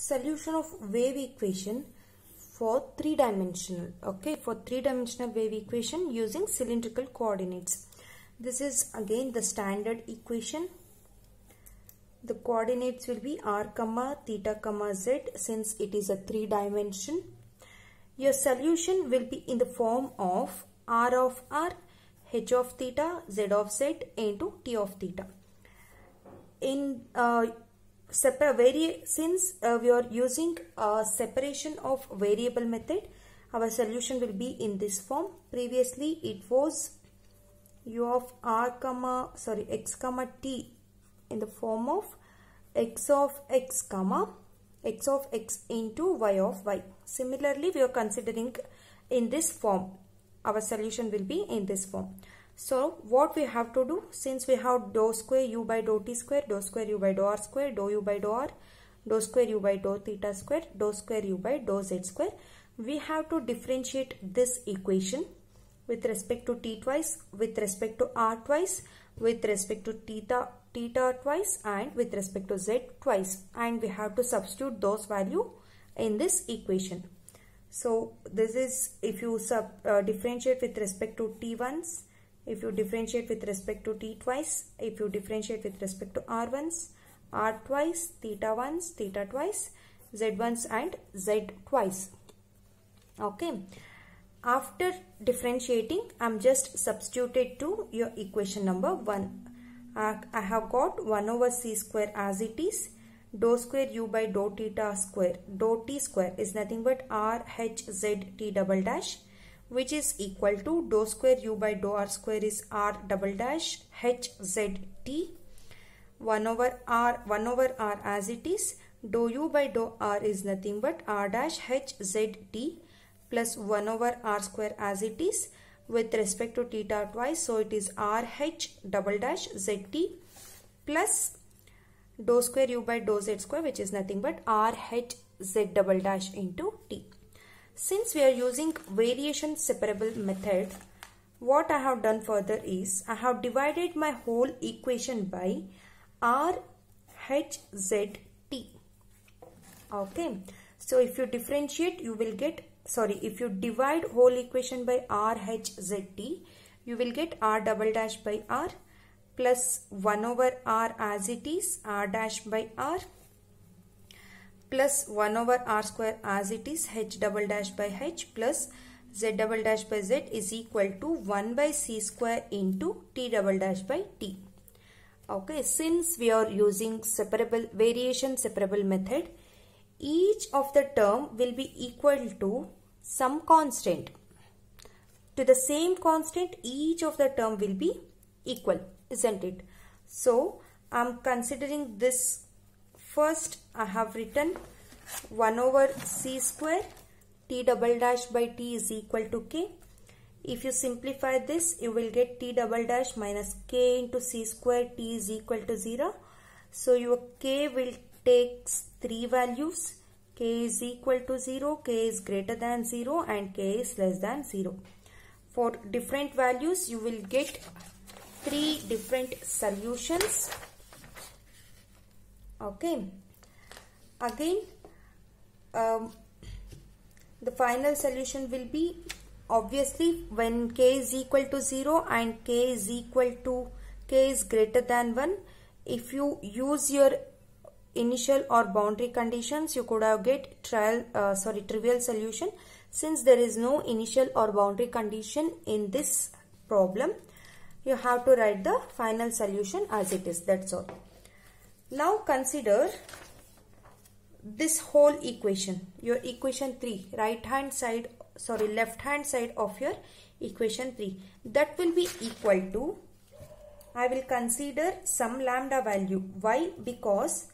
solution of wave equation for three-dimensional. Okay, for three-dimensional wave equation using cylindrical coordinates. This is again the standard equation. The coordinates will be r, theta, z, since it is a three-dimension. Your solution will be in the form of r of r, h of theta, z of z into t of theta. In since we are using a separation of variable method, our solution will be in this form. Previously it was u of x comma t in the form of x of x into y of y. Similarly, we are considering in this form. Our solution will be in this form. So what we have to do, since we have dou square u by dou t square, dou square u by dou r square, dou u by dou r, dou square u by dou theta square, dou square u by dou z square, we have to differentiate this equation with respect to t twice, with respect to r twice, with respect to theta twice, and with respect to z twice, and we have to substitute those values in this equation. So this is if you differentiate with respect to t once, if you differentiate with respect to t twice, if you differentiate with respect to r once, r twice, theta once, theta twice, z once and z twice. Okay. After differentiating, I am just substituted to your equation number 1. I have got 1 over c square as it is. Dou square u by dou theta square. Dou t square is nothing but r h z t double dash, which is equal to dou square u by dou r square is r double dash h z t. 1 over r as it is. Dou u by dou r is nothing but r dash h z t plus 1 over r square as it is with respect to theta twice. So it is r h double dash z t plus dou square u by dou z square, which is nothing but r h z double dash into t. Since we are using variation separable method, what I have done further is I have divided my whole equation by r h z t. Okay. So if you differentiate, you will get, if you divide whole equation by r h z t, you will get r double dash by r plus 1 over r as it is, r dash by r plus 1 over r square as it is, h double dash by h plus z double dash by z is equal to 1 by c square into t double dash by t. Okay, since we are using variation separable method, each of the term will be equal to some constant. To the same constant, each of the term will be equal, isn't it? So I am considering this. First I have written 1 over c square t double dash by t is equal to k. If you simplify this, you will get t double dash minus k into c square t is equal to 0. So your k will take 3 values. K is equal to 0, k is greater than 0 and k is less than 0. For different values, you will get 3 different solutions. Okay. Again, the final solution will be obviously when k is equal to 0 and k is greater than 1. If you use your initial or boundary conditions, you could have get trivial solution. Since there is no initial or boundary condition in this problem, you have to write the final solution as it is. That's all. Now consider this whole equation, your equation 3, left hand side of your equation 3. That will be equal to, I will consider some lambda value. Why? Because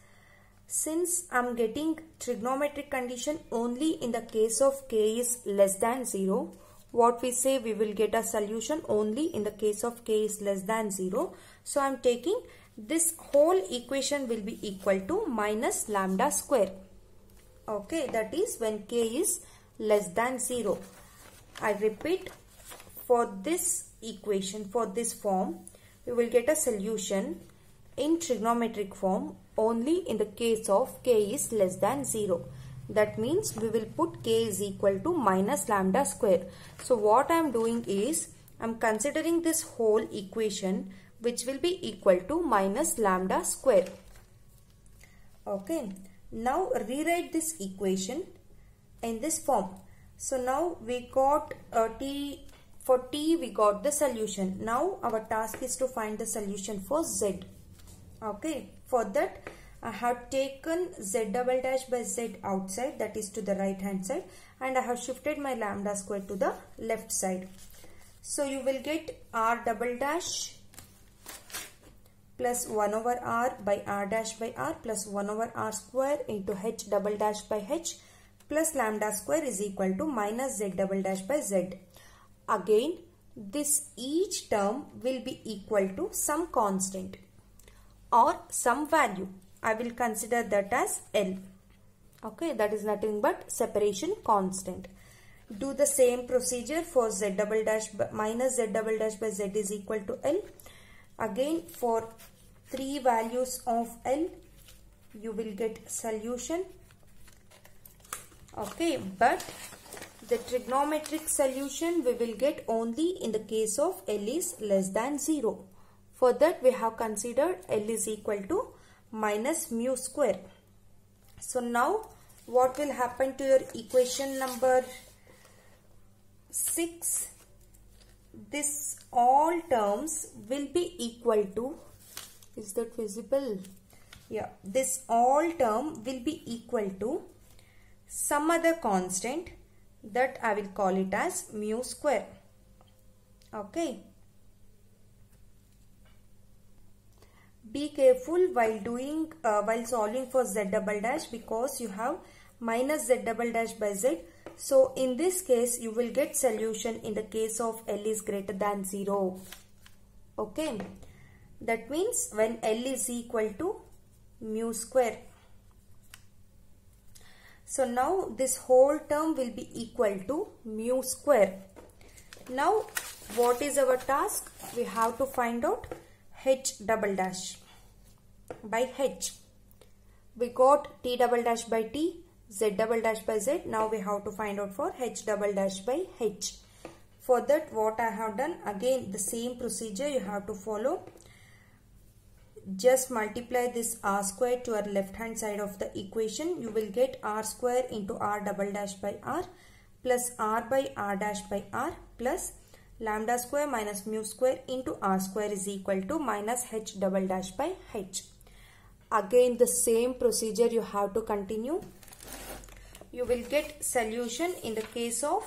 since I am getting trigonometric condition only in the case of k is less than 0, what we say, we will get a solution only in the case of k is less than 0. So I am taking this whole equation will be equal to minus lambda square. Okay, that is when k is less than 0. I repeat, for this equation, for this form, we will get a solution in trigonometric form only in the case of k is less than 0. That means we will put k is equal to minus lambda square. So what I am doing is I am considering this whole equation which will be equal to minus lambda square. Okay. Now rewrite this equation in this form. So now we got for t we got the solution. Now our task is to find the solution for z. Okay. For that I have taken z double dash by z outside, that is to the right hand side, and I have shifted my lambda square to the left side. So you will get r double dash plus 1 over r by r dash by r plus 1 over r square into h double dash by h plus lambda square is equal to minus z double dash by z. Again, this each term will be equal to some constant or some value. I will consider that as L. Okay, that is nothing but separation constant. Do the same procedure for z double dash minus z double dash by z is equal to L. Again, for 3 values of L, you will get solution. Okay, but the trigonometric solution we will get only in the case of L is less than 0. For that we have considered L is equal to minus mu square. So now what will happen to your equation number 6? This all terms will be equal to, is that visible? Yeah, this all term will be equal to some other constant that I will call it as mu square. Okay. Be careful while solving for z double dash, because you have minus z double dash by z. So in this case you will get solution in the case of L is greater than 0. Okay. That means when L is equal to mu square. So now this whole term will be equal to mu square. Now what is our task? We have to find out h double dash by h. We got t double dash by t, z double dash by z. Now we have to find out for h double dash by h. For that what I have done, again the same procedure you have to follow. Just multiply this r square to our left hand side of the equation. You will get r square into r double dash by r plus r by r dash by r plus lambda square minus mu square into r square is equal to minus h double dash by h. Again the same procedure you have to continue. You will get solution in the case of,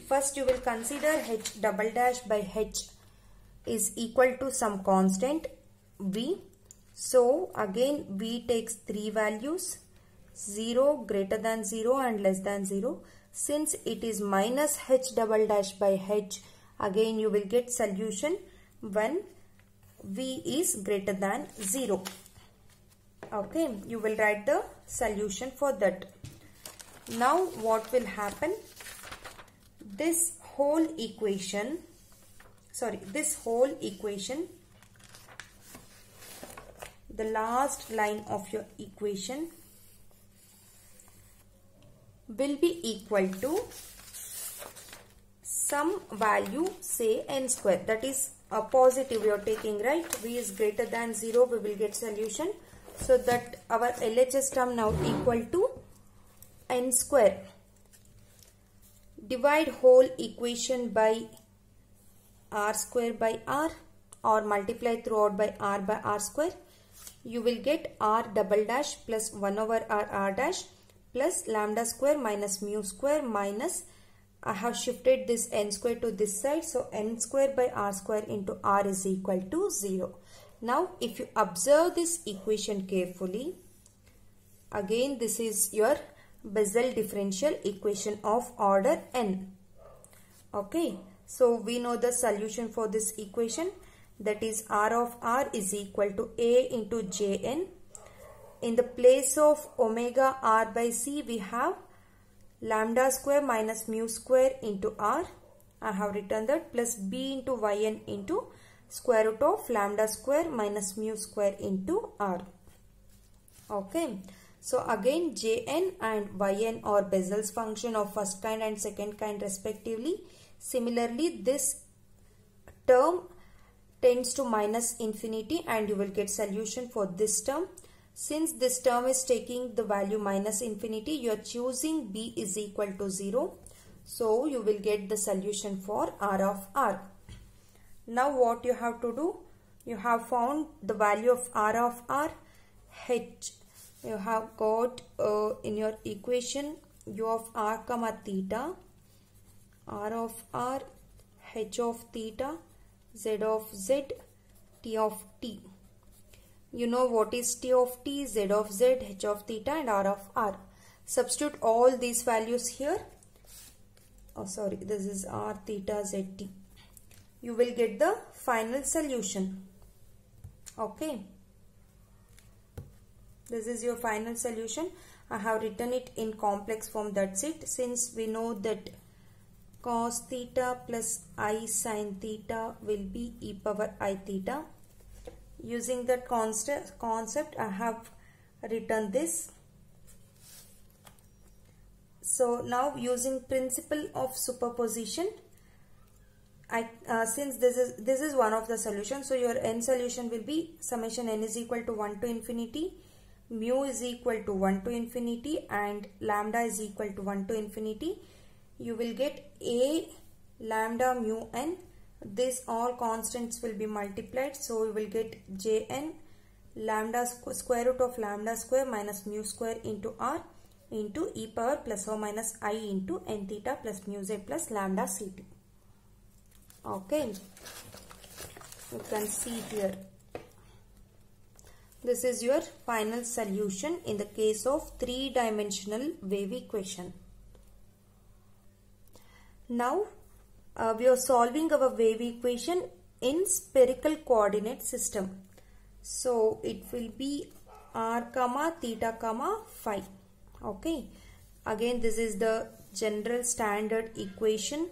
first you will consider h double dash by h is equal to some constant v. So again v takes 3 values, 0, greater than 0 and less than 0. Since it is minus h double dash by h, again you will get solution when v is greater than 0. Okay, you will write the solution for that. Now what will happen? This whole equation, the last line of your equation will be equal to some value, say n square, that is a positive you are taking, right? V is greater than 0, we will get solution. So that our LHS term now equal to n square. Divide whole equation by r square by r, or multiply throughout by r square. You will get r double dash plus 1 over r dash plus lambda square minus mu square minus, I have shifted this n square to this side, so n square by r square into r is equal to 0. Now if you observe this equation carefully, again this is your Bessel differential equation of order n. Okay, so we know the solution for this equation, that is r of r is equal to a into jn. In the place of omega r by c we have lambda square minus mu square into r. I have written that plus b into yn into square root of lambda square minus mu square into r. Okay. So again Jn and Yn are Bessel's function of first kind and second kind respectively. Similarly, this term tends to minus infinity and you will get solution for this term. Since this term is taking the value minus infinity, you are choosing b is equal to 0. So you will get the solution for r of r. Now what you have to do? You have found the value of r of r, h. You have got in your equation u of r comma theta, r of r, h of theta, z of z, t of t. You know what is t of t, z of z, h of theta and r of r. Substitute all these values here. Oh sorry, this is r theta z t. You will get the final solution. Okay. This is your final solution. I have written it in complex form, that's it. Since we know that cos theta plus I sin theta will be e power I theta. Using that concept, I have written this. So now using principle of superposition, since this is one of the solutions, so your n solution will be summation n is equal to 1 to infinity, mu is equal to 1 to infinity and lambda is equal to 1 to infinity. You will get a lambda mu n. This all constants will be multiplied, so we will get Jn lambda square root of lambda square minus mu square into r into e power plus or minus I into n theta plus mu z plus lambda ct. Okay, you can see here. This is your final solution in the case of three-dimensional wave equation. Now we are solving our wave equation in spherical coordinate system. So it will be r comma theta comma phi. Okay. Again, this is the general standard equation.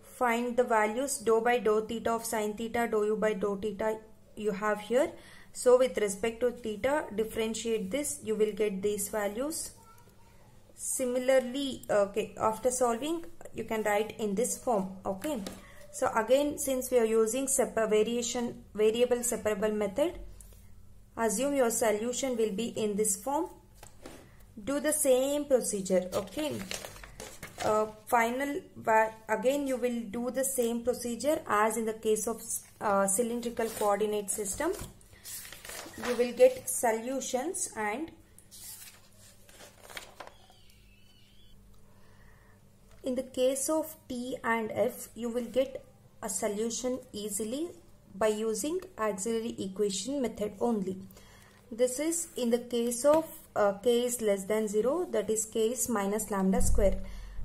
Find the values dou by dou theta of sin theta, dou u by dou theta you have here. So with respect to theta, differentiate this, you will get these values. Similarly, okay, after solving, you can write in this form. Okay. So again, since we are using variable separable method, assume your solution will be in this form. Do the same procedure. Okay. Again you will do the same procedure as in the case of cylindrical coordinate system. You will get solutions, and in the case of T and F, you will get a solution easily by using auxiliary equation method only. This is in the case of k is less than 0, that is k is minus lambda square.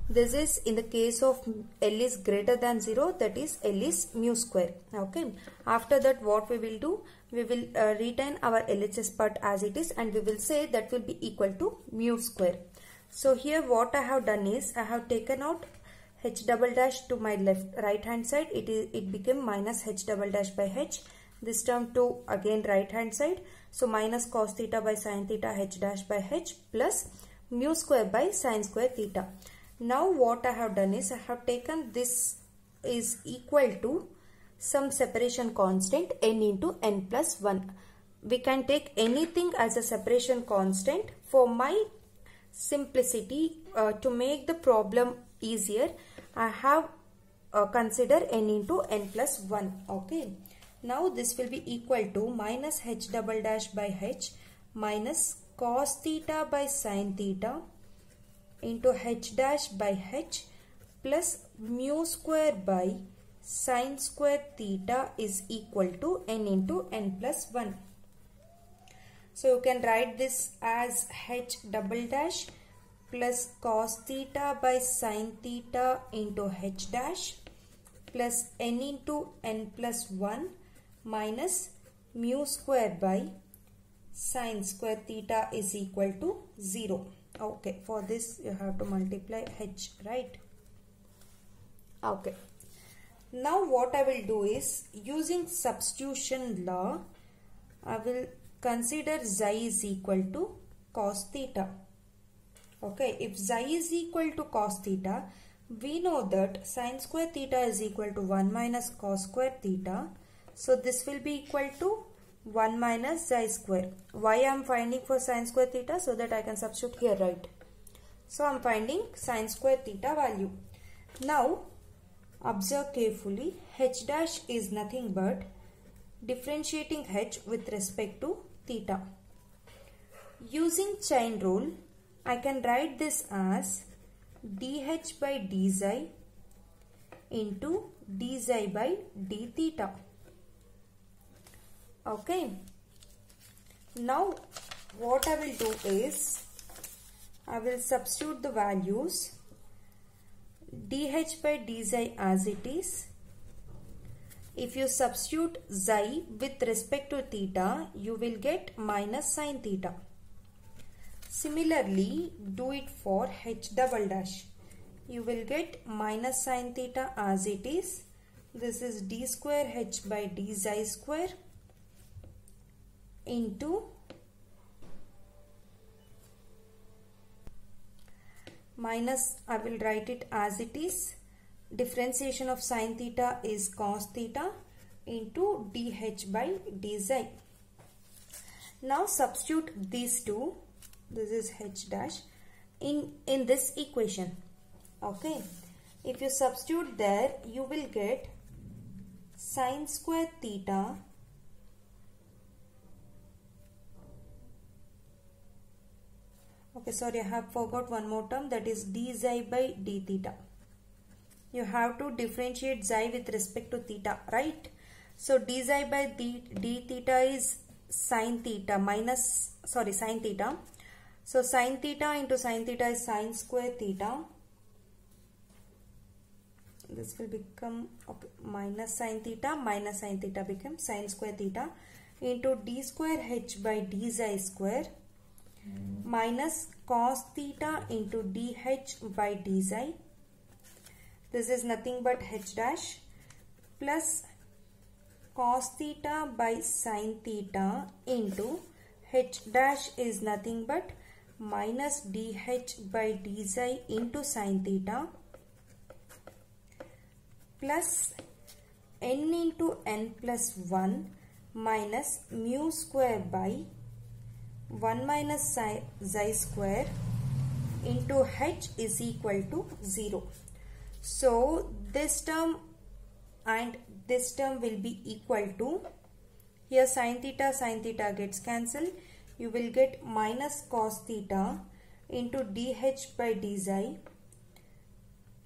This is in the case of L is greater than 0, that is L is mu square. Okay. After that, what we will do? We will retain our LHS part as it is, and we will say that will be equal to mu square. So here what I have done is, I have taken out h double dash to my right hand side. It became minus h double dash by h. This term to again right hand side. So minus cos theta by sin theta h dash by h plus mu square by sin square theta. Now what I have done is, I have taken this is equal to some separation constant n into n plus 1. We can take anything as a separation constant. For my simplicity, to make the problem easier, I have consider n into n plus 1. Okay. Now this will be equal to minus h double dash by h minus cos theta by sin theta into h dash by h plus mu square by sin square theta is equal to n into n plus 1. So you can write this as h double dash plus cos theta by sin theta into h dash plus n into n plus 1 minus mu square by sin square theta is equal to 0. Okay, for this you have to multiply h, right? Okay. Now what I will do is, using substitution law, I will consider xi is equal to cos theta. Okay, if xi is equal to cos theta, we know that sin square theta is equal to 1 minus cos square theta. So this will be equal to 1 minus xi square. Why I am finding for sin square theta? So that I can substitute here, right? So I am finding sin square theta value. Now observe carefully, h dash is nothing but differentiating h with respect to theta. Using chain rule, I can write this as dh by dxi into dxi by d theta. Okay. Now what I will do is, I will substitute the values dh by dxi as it is. If you substitute xi with respect to theta, you will get minus sin theta. Similarly, do it for h double dash. You will get minus sin theta as it is. This is d square h by d xi square into minus, I will write it as it is, differentiation of sin theta is cos theta into dh by dxi. Now substitute these two, this is h dash, in this equation. Okay, if you substitute there, you will get sin square theta okay, sorry, I have forgot one more term, that is dxi by d theta. You have to differentiate xi with respect to theta, right? So dxi by d theta is sin theta minus, sorry, sin theta. So sin theta into sin theta is sin square theta. This will become okay, minus sin theta becomes sin square theta into d square h by dxi square minus cos theta into dh by dxi. This is nothing but h dash plus cos theta by sin theta into h dash is nothing but minus dh by dxi into sin theta plus n into n plus 1 minus mu square by 1 minus xi square into h is equal to 0. So this term and this term will be equal to, here sin theta gets cancelled. You will get minus cos theta into dh by dxi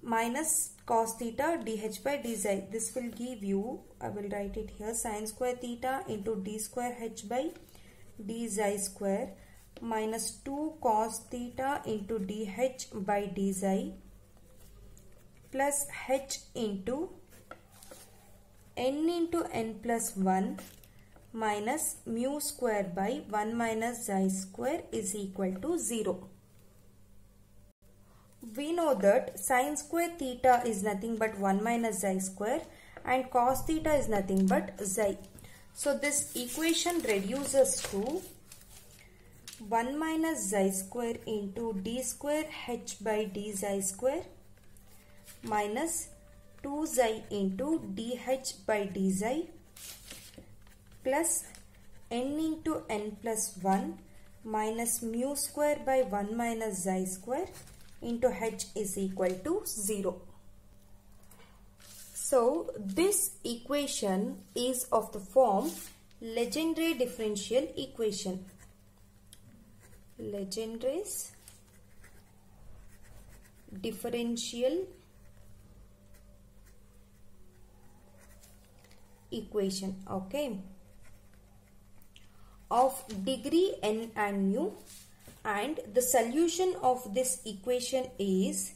minus cos theta dh by dxi. This will give you, I will write it here, sin square theta into d square h by dxi square minus 2 cos theta into dh by dxi plus h into n into n plus 1 minus mu square by 1 minus xi square is equal to 0. We know that sin square theta is nothing but 1 minus xi square and cos theta is nothing but xi. So this equation reduces to 1 minus xi square into d square h by dxi square minus 2 xi into dh by dxi plus n into n plus 1 minus mu square by 1 minus xi square into h is equal to 0. So this equation is of the form Legendre differential equation. Legendre's differential equation, okay, of degree n and mu, and the solution of this equation is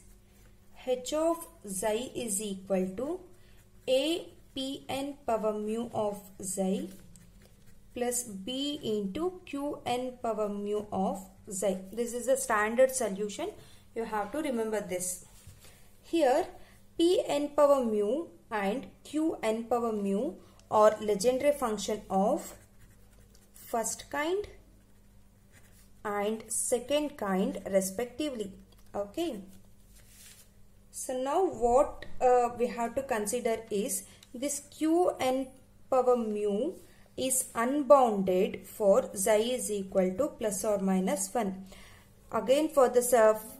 h of xi is equal to a pn power mu of xi plus b into qn power mu of xi. This is a standard solution. You have to remember this. Here pn power mu and Qn power mu or Legendre function of first kind and second kind respectively. Okay. So now what we have to consider is this Qn power mu is unbounded for xi is equal to plus or minus 1. Again, for this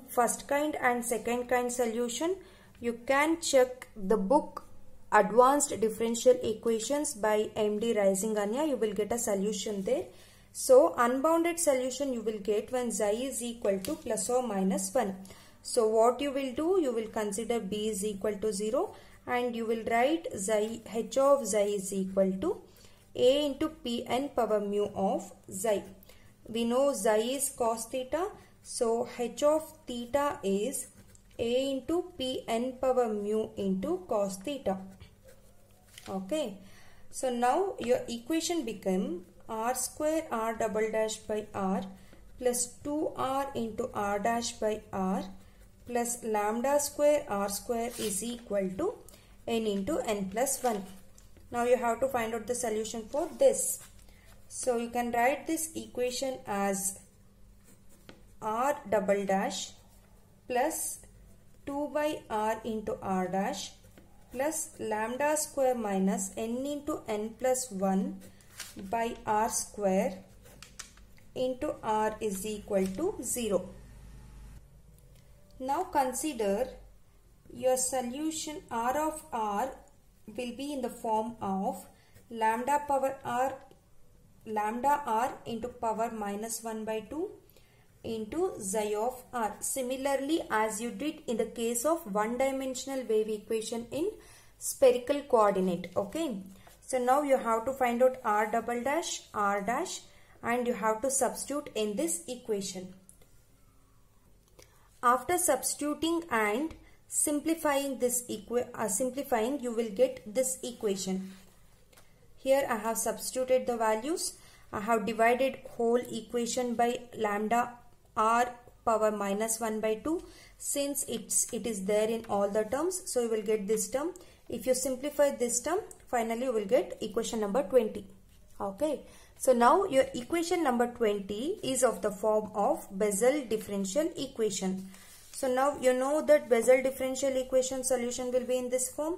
first kind and second kind solution, you can check the book Advanced Differential Equations by MD Risinganya. You will get a solution there. So unbounded solution you will get when xi is equal to plus or minus 1. So what you will do, you will consider b is equal to 0 and you will write h of xi is equal to a into Pn power mu of xi. We know xi is cos theta. So h of theta is a into Pn power mu into cos theta. Okay. So now your equation become r square r double dash by r plus 2r into r dash by r plus lambda square r square is equal to n into n plus 1. Now you have to find out the solution for this. So you can write this equation as r double dash plus 2 by r into r dash plus lambda square minus n into n plus 1 by r square into r is equal to 0. Now consider your solution r of r will be in the form of lambda r into power minus 1 by 2 into xi of r. Similarly, as you did in the case of one-dimensional wave equation in spherical coordinate. Okay. So now you have to find out r double dash, r dash, and you have to substitute in this equation. After substituting and simplifying this you will get this equation. Here I have substituted the values. I have divided whole equation by lambda r power minus 1 by 2 since it is there in all the terms. So you will get this term. If you simplify this term, finally you will get equation number 20. Okay. So now your equation number 20 is of the form of Bessel differential equation. So now you know that Bessel differential equation solution will be in this form,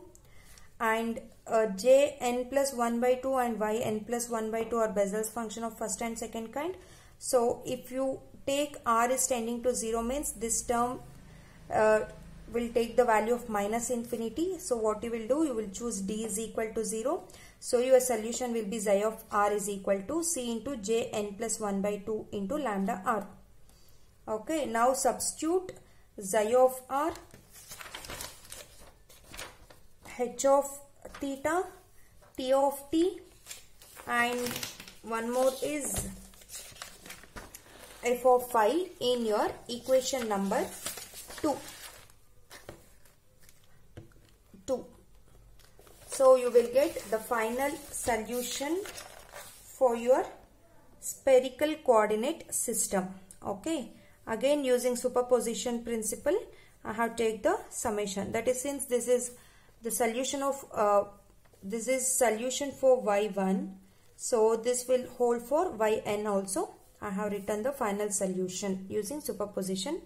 and jn plus 1 by 2 and yn plus 1 by 2 are Bessel's function of first and second kind. So if you take r is tending to 0 means this term will take the value of minus infinity. So what you will do, you will choose d is equal to 0. So your solution will be xi of r is equal to c into jn plus 1 by 2 into lambda r. Okay, now substitute xi of r, h of theta, t of t, and one more is f of phi in your equation number 2. So you will get the final solution for your spherical coordinate system. Okay. Again, using superposition principle, I have take the summation. That is, since this is the solution of this is solution for y1, so this will hold for yn also. I have written the final solution using superposition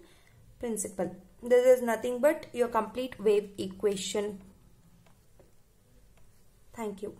principle. This is nothing but your complete wave equation. Thank you.